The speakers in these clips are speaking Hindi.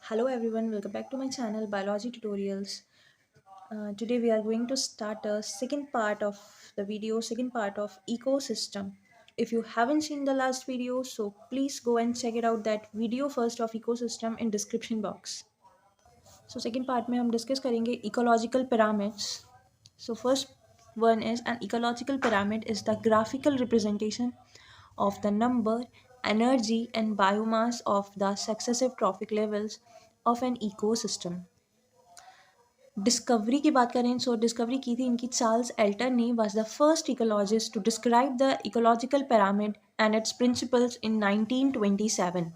Hello everyone, welcome back to my channel Biology Tutorials. Today we are going to start a second part of the video, second part of ecosystem. If you haven't seen the last video, so please go and check it out that video first of ecosystem in description box. So second part में हम discuss करेंगे ecological pyramids. So first one is an ecological pyramid is the graphical representation of the number, energy and biomass of the successive trophic levels of an ecosystem. Discovery की बात करें सो डिस्कवरी की थी इनकी चार्ल्स एल्टर ने was the first ecologist to describe the ecological pyramid and its principles in 1927.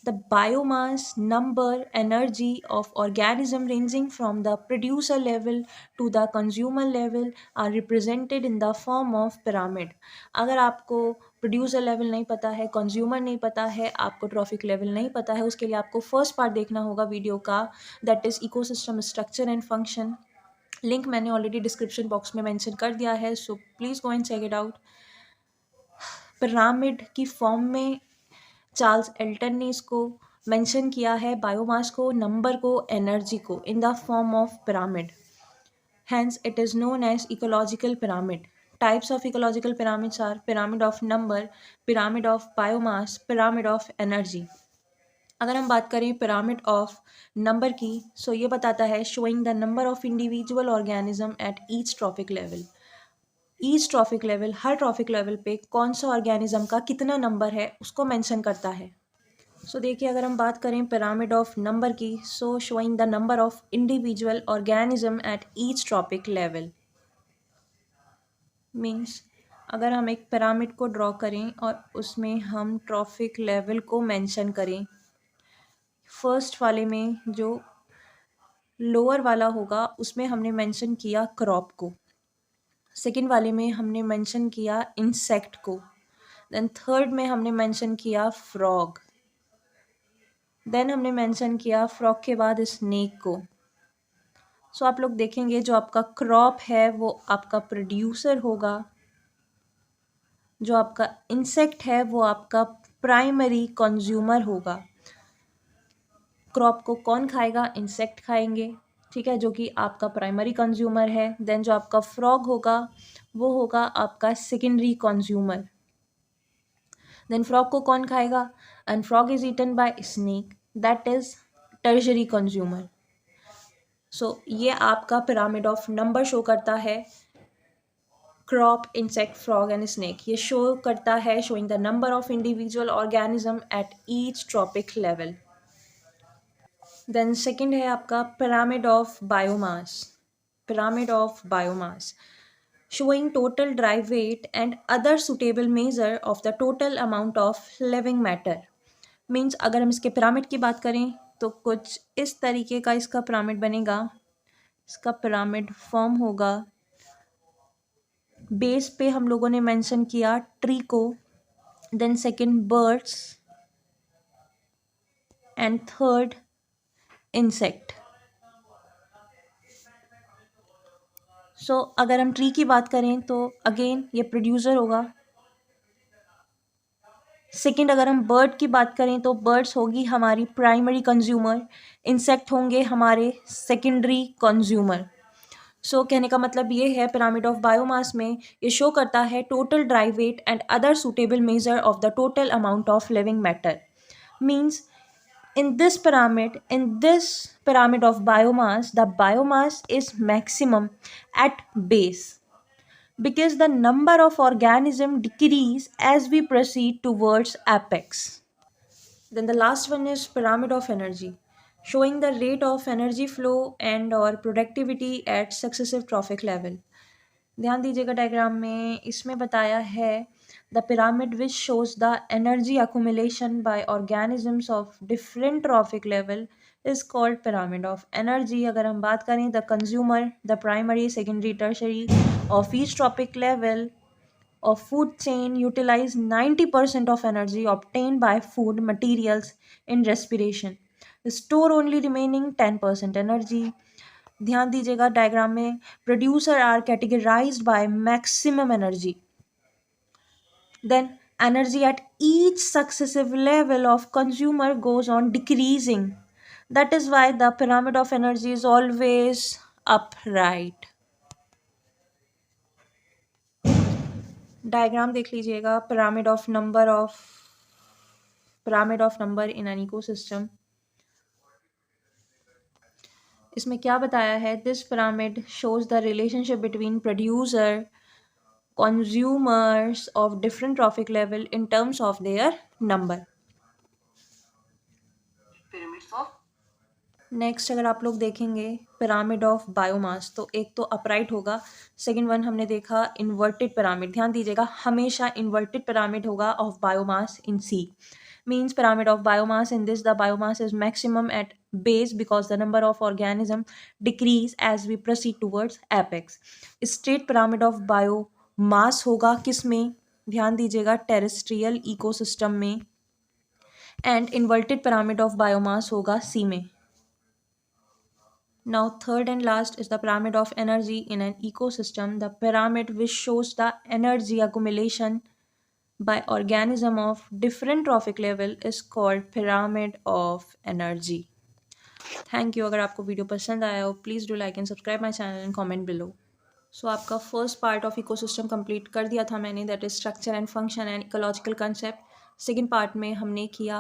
The biomass, number, energy of organism ranging from the producer level to the consumer level are represented in the form of pyramid. अगर आपको प्रोड्यूसर लेवल नहीं पता है, कंज्यूमर नहीं पता है, आपको ट्रॉफिक लेवल नहीं पता है, उसके लिए आपको फर्स्ट पार्ट देखना होगा वीडियो का, that is ecosystem structure and function. Link मैंने ऑलरेडी डिस्क्रिप्शन बॉक्स में मेंशन कर दिया है, so please go and check it out. Pyramid की फॉर्म में चार्ल्स एल्टन ने इसको मेंशन किया है, बायोमास को, नंबर को, एनर्जी को, in the form of pyramid. Hence, it is known as ecological pyramid. Types of ecological pyramids are pyramid of number, pyramid of biomass, pyramid of energy. अगर हम बात करें पिरामिड ऑफ नंबर की, सो ये बताता है showing the number of individual organism at each trophic level. Each trophic level, her trophic level पे कौन सा ऑर्गेनिज्म का कितना नंबर है उसको मेंशन करता है. सो देखिए, अगर हम बात करें पिरामिड ऑफ नंबर की, so showing the number of individual organism at each trophic level. Means अगर हम एक पिरामिड को ड्रॉ करें और उसमें हम ट्रॉफिक लेवल को मेंशन करें, फर्स्ट वाले में जो लोअर वाला होगा उसमें हमने मेंशन किया क्रॉप को, सेकंड वाले में हमने मेंशन किया इंसेक्ट को, देन थर्ड में हमने मेंशन किया फ्रॉग, देन हमने मेंशन किया फ्रॉग के बाद स्नेक को. सो आप लोग देखेंगे जो आपका क्रॉप है वो आपका प्रोड्यूसर होगा, जो आपका इंसेक्ट है वो आपका प्राइमरी कंज्यूमर होगा. क्रॉप को कौन खाएगा? इंसेक्ट खाएंगे, ठीक है, जो कि आपका प्राइमरी कंज्यूमर है. देन जो आपका फ्रॉग होगा वो होगा आपका सेकेंडरी कंज्यूमर. देन फ्रॉग को कौन खाएगा? And frog is eaten by snake, that is tertiary consumer. So ये आपका पिरामिड ऑफ नंबर शो करता है. Crop, insect, frog and snake, ये शो करता है showing the number of individual organism at each trophic level. Then second है आपका pyramid of biomass. Pyramid of biomass showing total dry weight and other suitable measure of the total amount of living matter. Means अगर हम इसके पिरामिड की बात करें तो कुछ इस तरीके का इसका पिरामिड बनेगा. इसका पिरामिड फॉर्म होगा, बेस पे हम लोगों ने मेंशन किया ट्री को, then second birds and third insect. So अगर हम ट्री की बात करें तो अगेन ये प्रोड्यूसर होगा. सेकंड अगर हम बर्ड की बात करें तो बर्ड्स होगी हमारी प्राइमरी कंज्यूमर, इंसेक्ट होंगे हमारे सेकेंडरी कंज्यूमर. सो कहने का मतलब ये है पिरामिड ऑफ बायोमास में ये शो करता है total dry weight and other suitable measure of the total amount of living matter. Means in this pyramid of biomass, the biomass is maximum at base because the number of organism decrease as we proceed towards apex. Then the last one is pyramid of energy, showing the rate of energy flow and or productivity at successive trophic level. ध्यान दीजिएगा डायग्राम में इसमें बताया है the pyramid which shows the energy accumulation by organisms of different trophic level is called pyramid of energy. अगर हम बात करें the consumer, the primary, secondary, tertiary of each trophic level of food chain utilize 90% of energy obtained by food materials in respiration, store only remaining 10% energy. ध्यान दीजिएगा डायग्राम में producer are categorised by maximum energy, then energy at each successive level of consumer goes on decreasing. That is why the pyramid of energy is always upright. Diagram देख लीजिएगा, pyramid of number in an ecosystem. इसमें क्या बताया है? This pyramid shows the relationship between producer consumers of different trophic level in terms of their number. Next अगर आप लोग देखेंगे पिरामिड ऑफ बायोमास, तो एक तो अपराइट होगा, सेकंड वन हमने देखा इन्वर्टेड पिरामिड. ध्यान दीजिएगा, हमेशा इन्वर्टेड पिरामिड होगा of biomass in sea. means pyramid of biomass. In this, the biomass is maximum at base because the number of organism decrease as we proceed towards apex. Straight pyramid of biomass होगा किस में? ध्यान दीजिएगा, टेरेस्ट्रियल इकोसिस्टम में. And inverted pyramid of biomass होगा सी में. Now, third and last is the pyramid of energy in an ecosystem. The pyramid which shows the energy accumulation by organism of different trophic level is called pyramid of energy. Thank you. अगर आपको वीडियो पसंद आया हो, please do like and subscribe my channel and comment below. So आपका first part of ecosystem complete कर दिया था मैंने, that is structure and function and ecological concept. Second part में हमने किया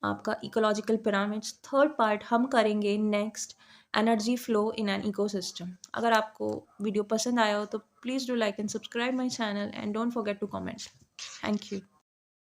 आपका इकोलॉजिकल पिरामिड्स. थर्ड पार्ट हम करेंगे next, energy flow in an ecosystem. अगर आपको वीडियो पसंद आया हो तो please do like and subscribe my channel and don't forget to comment. Thank you.